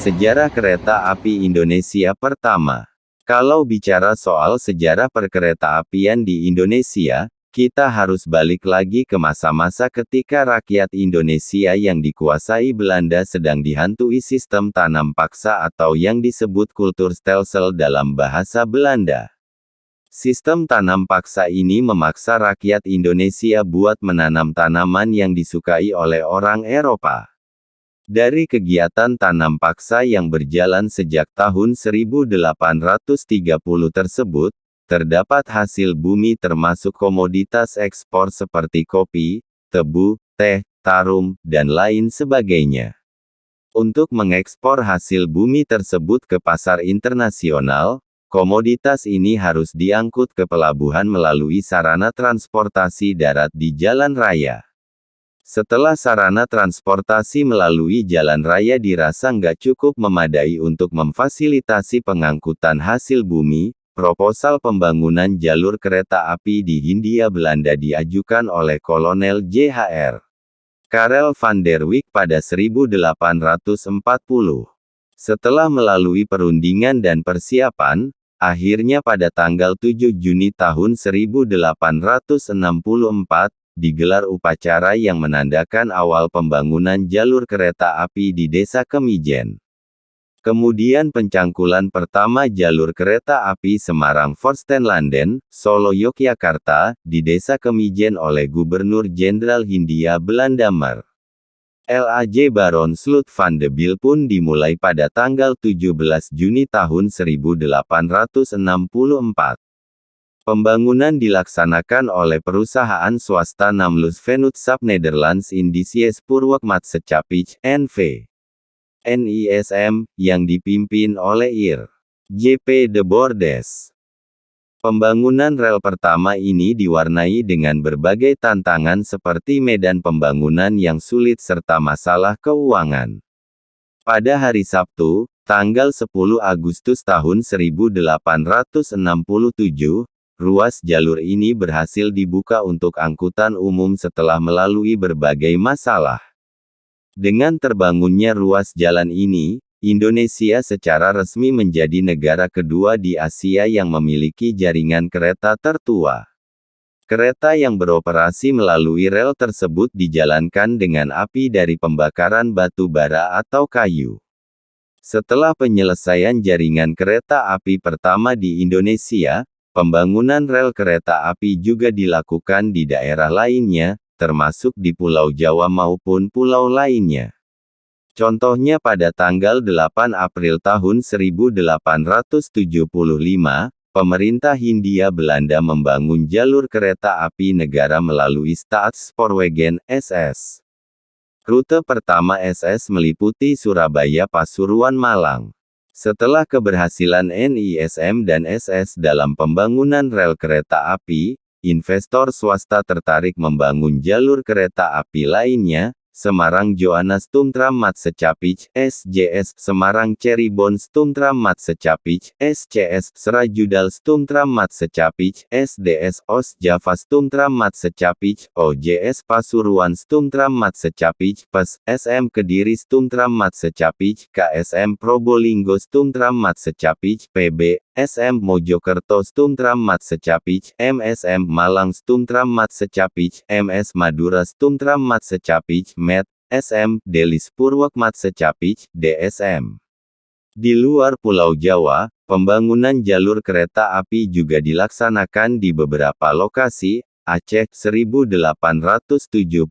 Sejarah kereta api Indonesia pertama. Kalau bicara soal sejarah perkereta-apian di Indonesia, kita harus balik lagi ke masa-masa ketika rakyat Indonesia yang dikuasai Belanda sedang dihantui sistem tanam paksa atau yang disebut kultur stelsel dalam bahasa Belanda. Sistem tanam paksa ini memaksa rakyat Indonesia buat menanam tanaman yang disukai oleh orang Eropa. Dari kegiatan tanam paksa yang berjalan sejak tahun 1830 tersebut, terdapat hasil bumi termasuk komoditas ekspor seperti kopi, tebu, teh, tarum, dan lain sebagainya. Untuk mengekspor hasil bumi tersebut ke pasar internasional, komoditas ini harus diangkut ke pelabuhan melalui sarana transportasi darat di jalan raya. Setelah sarana transportasi melalui jalan raya dirasa nggak cukup memadai untuk memfasilitasi pengangkutan hasil bumi, proposal pembangunan jalur kereta api di Hindia Belanda diajukan oleh Kolonel J.H.R. Karel van der Wijk pada 1840. Setelah melalui perundingan dan persiapan, akhirnya pada tanggal 7 Juni tahun 1864, digelar upacara yang menandakan awal pembangunan jalur kereta api di Desa Kemijen. Kemudian pencangkulan pertama jalur kereta api Semarang-Forstenlanden, Solo-Yogyakarta, di Desa Kemijen oleh Gubernur Jenderal Hindia Belanda Mer. Laj Baron Slot van de Biel pun dimulai pada tanggal 17 Juni tahun 1864. Pembangunan dilaksanakan oleh perusahaan swasta Namens Vennootschap Nederlands Indische Spoorwegmaatschappij (NV) (NISM), yang dipimpin oleh Ir. J.P. de Bordes. Pembangunan rel pertama ini diwarnai dengan berbagai tantangan seperti medan pembangunan yang sulit serta masalah keuangan. Pada hari Sabtu, tanggal 10 Agustus tahun 1867, ruas jalur ini berhasil dibuka untuk angkutan umum setelah melalui berbagai masalah. Dengan terbangunnya ruas jalan ini, Indonesia secara resmi menjadi negara kedua di Asia yang memiliki jaringan kereta tertua. Kereta yang beroperasi melalui rel tersebut dijalankan dengan api dari pembakaran batu bara atau kayu. Setelah penyelesaian jaringan kereta api pertama di Indonesia, pembangunan rel kereta api juga dilakukan di daerah lainnya, termasuk di Pulau Jawa maupun pulau lainnya. Contohnya pada tanggal 8 April tahun 1875, pemerintah Hindia Belanda membangun jalur kereta api negara melalui Staatspoorwegen, SS. Rute pertama SS meliputi Surabaya Pasuruan Malang. Setelah keberhasilan NISM dan SS dalam pembangunan rel kereta api, investor swasta tertarik membangun jalur kereta api lainnya, Semarang-Johannes Tumtram-Maatschappij (SJS), Semarang-Cirebon Tumtram-Maatschappij (SCS), Serajudal Tumtram-Maatschappij (SDS), Os-Java Tumtram-Maatschappij (OJS), Pasuruan Tumtram-Maatschappij (PES), SM Kediri Tumtram-Maatschappij (KSM), Probolinggo Tumtram-Maatschappij (PB), SM Mojokerto Tumtram-Maatschappij (MSM), Malang Tumtram-Maatschappij (MS), Madura Tumtram-Maatschappij (MET), SM, Delhi Spoorwegmaatschappij (DSM). Di luar Pulau Jawa, pembangunan jalur kereta api juga dilaksanakan di beberapa lokasi: Aceh 1876,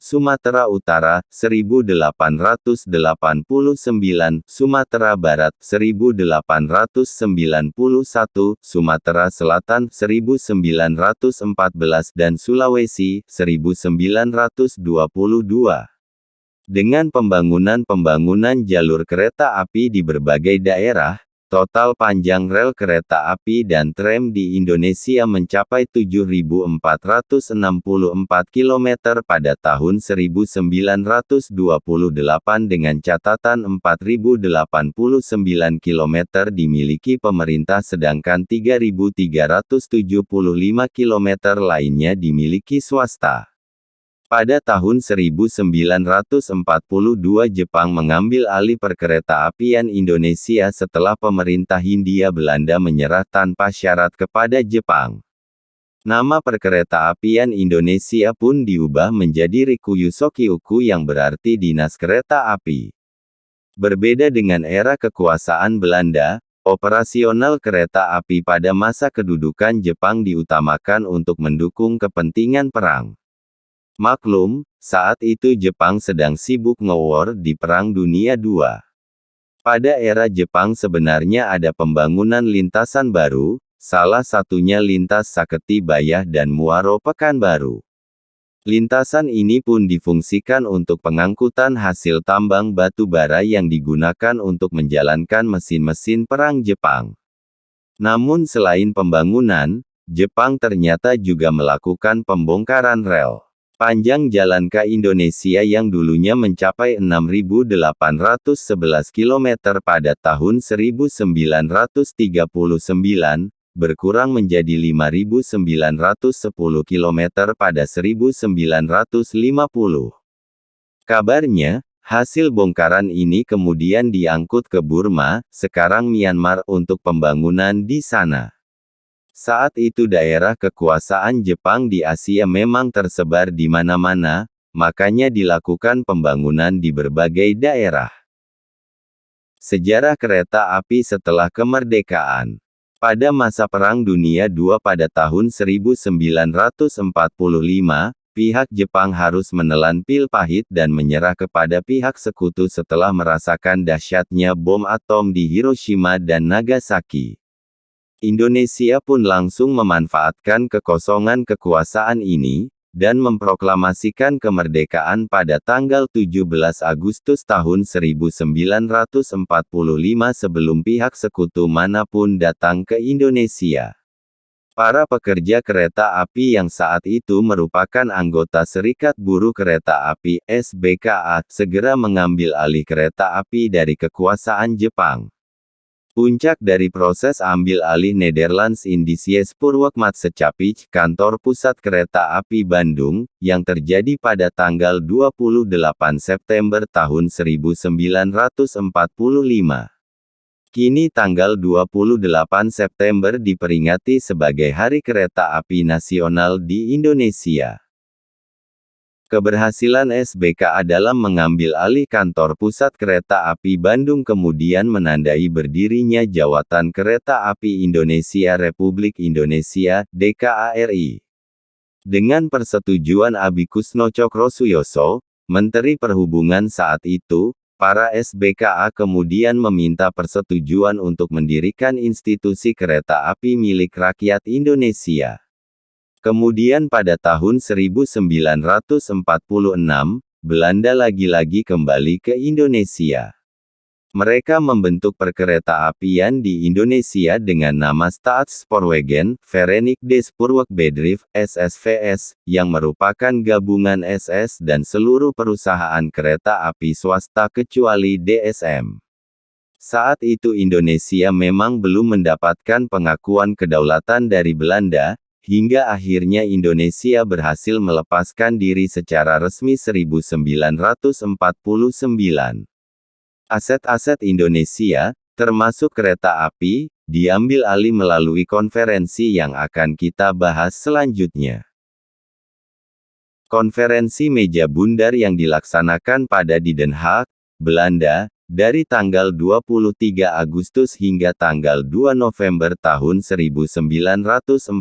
Sumatera Utara 1889, Sumatera Barat 1891, Sumatera Selatan 1914 dan Sulawesi 1922. Dengan pembangunan jalur kereta api di berbagai daerah, total panjang rel kereta api dan tram di Indonesia mencapai 7.464 km pada tahun 1928 dengan catatan 4.089 km dimiliki pemerintah sedangkan 3.375 km lainnya dimiliki swasta. Pada tahun 1942 Jepang mengambil alih perkeretaapian Indonesia setelah pemerintah Hindia Belanda menyerah tanpa syarat kepada Jepang. Nama perkeretaapian Indonesia pun diubah menjadi Rikuyu Sokiyuku yang berarti Dinas Kereta Api. Berbeda dengan era kekuasaan Belanda, operasional kereta api pada masa kedudukan Jepang diutamakan untuk mendukung kepentingan perang. Maklum, saat itu Jepang sedang sibuk nge-war di Perang Dunia II. Pada era Jepang sebenarnya ada pembangunan lintasan baru, salah satunya lintas Saketi Bayah dan Muaro Pekanbaru. Lintasan ini pun difungsikan untuk pengangkutan hasil tambang batu bara yang digunakan untuk menjalankan mesin-mesin perang Jepang. Namun selain pembangunan, Jepang ternyata juga melakukan pembongkaran rel. Panjang jalan ke Indonesia yang dulunya mencapai 6.811 km pada tahun 1939, berkurang menjadi 5.910 km pada 1950. Kabarnya, hasil bongkaran ini kemudian diangkut ke Burma, sekarang Myanmar untuk pembangunan di sana. Saat itu daerah kekuasaan Jepang di Asia memang tersebar di mana-mana, makanya dilakukan pembangunan di berbagai daerah. Sejarah kereta api setelah kemerdekaan. Pada masa Perang Dunia II pada tahun 1945, pihak Jepang harus menelan pil pahit dan menyerah kepada pihak sekutu setelah merasakan dahsyatnya bom atom di Hiroshima dan Nagasaki. Indonesia pun langsung memanfaatkan kekosongan kekuasaan ini, dan memproklamasikan kemerdekaan pada tanggal 17 Agustus tahun 1945 sebelum pihak sekutu manapun datang ke Indonesia. Para pekerja kereta api yang saat itu merupakan anggota Serikat Buruh Kereta Api (SBKA) segera mengambil alih kereta api dari kekuasaan Jepang. Puncak dari proses ambil alih Nederlands Indische Spoorwegmaatschappij, kantor pusat kereta api Bandung, yang terjadi pada tanggal 28 September tahun 1945. Kini tanggal 28 September diperingati sebagai Hari Kereta Api Nasional di Indonesia. Keberhasilan SBKA dalam mengambil alih kantor pusat kereta api Bandung kemudian menandai berdirinya Jawatan Kereta Api Indonesia Republik Indonesia, DKARI. Dengan persetujuan Abikusno Cokrosuyoso, Menteri Perhubungan saat itu, para SBKA kemudian meminta persetujuan untuk mendirikan institusi kereta api milik rakyat Indonesia. Kemudian pada tahun 1946, Belanda lagi-lagi kembali ke Indonesia. Mereka membentuk perkereta-apian di Indonesia dengan nama Staatspoorwegen, Verenigde Spoorwegbedrijf, SSVS, yang merupakan gabungan SS dan seluruh perusahaan kereta api swasta kecuali DSM. Saat itu Indonesia memang belum mendapatkan pengakuan kedaulatan dari Belanda, hingga akhirnya Indonesia berhasil melepaskan diri secara resmi 1949. Aset-aset Indonesia, termasuk kereta api, diambil alih melalui konferensi yang akan kita bahas selanjutnya. Konferensi Meja Bundar yang dilaksanakan pada di Den Haag, Belanda, dari tanggal 23 Agustus hingga tanggal 2 November tahun 1949.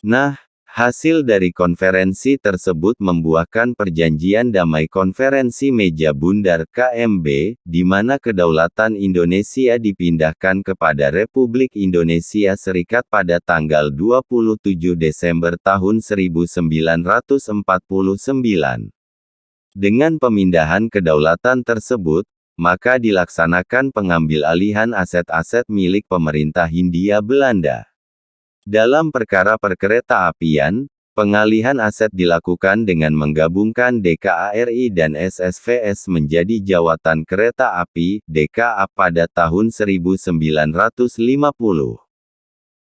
Nah, hasil dari konferensi tersebut membuahkan perjanjian damai Konferensi Meja Bundar KMB, di mana kedaulatan Indonesia dipindahkan kepada Republik Indonesia Serikat pada tanggal 27 Desember tahun 1949. Dengan pemindahan kedaulatan tersebut, maka dilaksanakan pengambil alihan aset-aset milik pemerintah Hindia Belanda. Dalam perkara perkereta-apian, pengalihan aset dilakukan dengan menggabungkan DKARI dan SSVS menjadi Jawatan Kereta Api, DKA pada tahun 1950.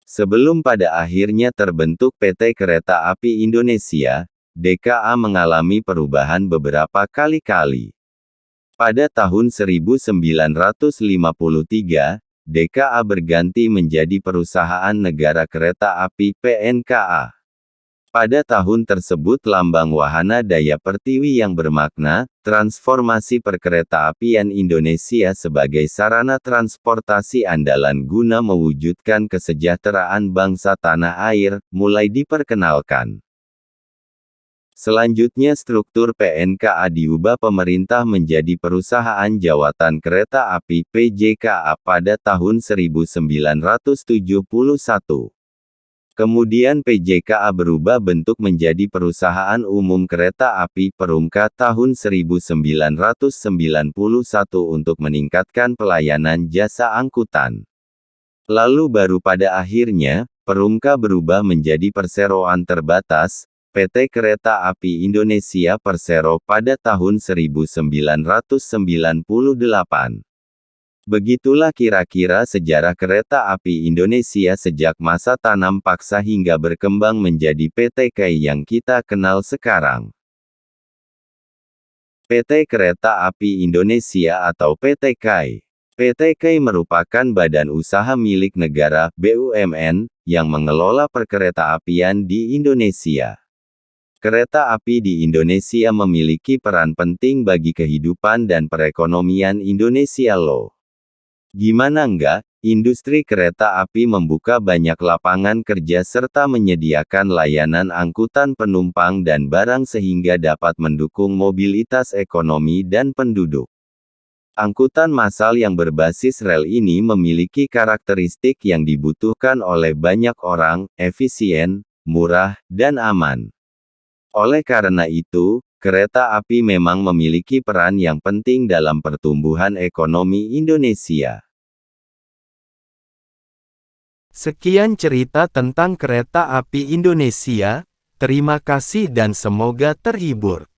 Sebelum pada akhirnya terbentuk PT Kereta Api Indonesia, DKA mengalami perubahan beberapa kali-kali. Pada tahun 1953, DKA berganti menjadi Perusahaan Negara Kereta Api (PNKA). Pada tahun tersebut lambang wahana daya pertiwi yang bermakna, transformasi perkeretaapian Indonesia sebagai sarana transportasi andalan guna mewujudkan kesejahteraan bangsa tanah air, mulai diperkenalkan. Selanjutnya struktur PNKA diubah pemerintah menjadi Perusahaan Jawatan Kereta Api (PJKA) pada tahun 1971. Kemudian PJKA berubah bentuk menjadi Perusahaan Umum Kereta Api Perumka tahun 1991 untuk meningkatkan pelayanan jasa angkutan. Lalu baru pada akhirnya, Perumka berubah menjadi Perseroan Terbatas, PT Kereta Api Indonesia Persero pada tahun 1998. Begitulah kira-kira sejarah kereta api Indonesia sejak masa tanam paksa hingga berkembang menjadi PT KAI yang kita kenal sekarang. PT Kereta Api Indonesia atau PT KAI. PT KAI merupakan badan usaha milik negara (BUMN) yang mengelola perkeretaapian di Indonesia. Kereta api di Indonesia memiliki peran penting bagi kehidupan dan perekonomian Indonesia loh. Gimana enggak, industri kereta api membuka banyak lapangan kerja serta menyediakan layanan angkutan penumpang dan barang sehingga dapat mendukung mobilitas ekonomi dan penduduk. Angkutan massal yang berbasis rel ini memiliki karakteristik yang dibutuhkan oleh banyak orang, efisien, murah, dan aman. Oleh karena itu, kereta api memang memiliki peran yang penting dalam pertumbuhan ekonomi Indonesia. Sekian cerita tentang kereta api Indonesia, terima kasih dan semoga terhibur.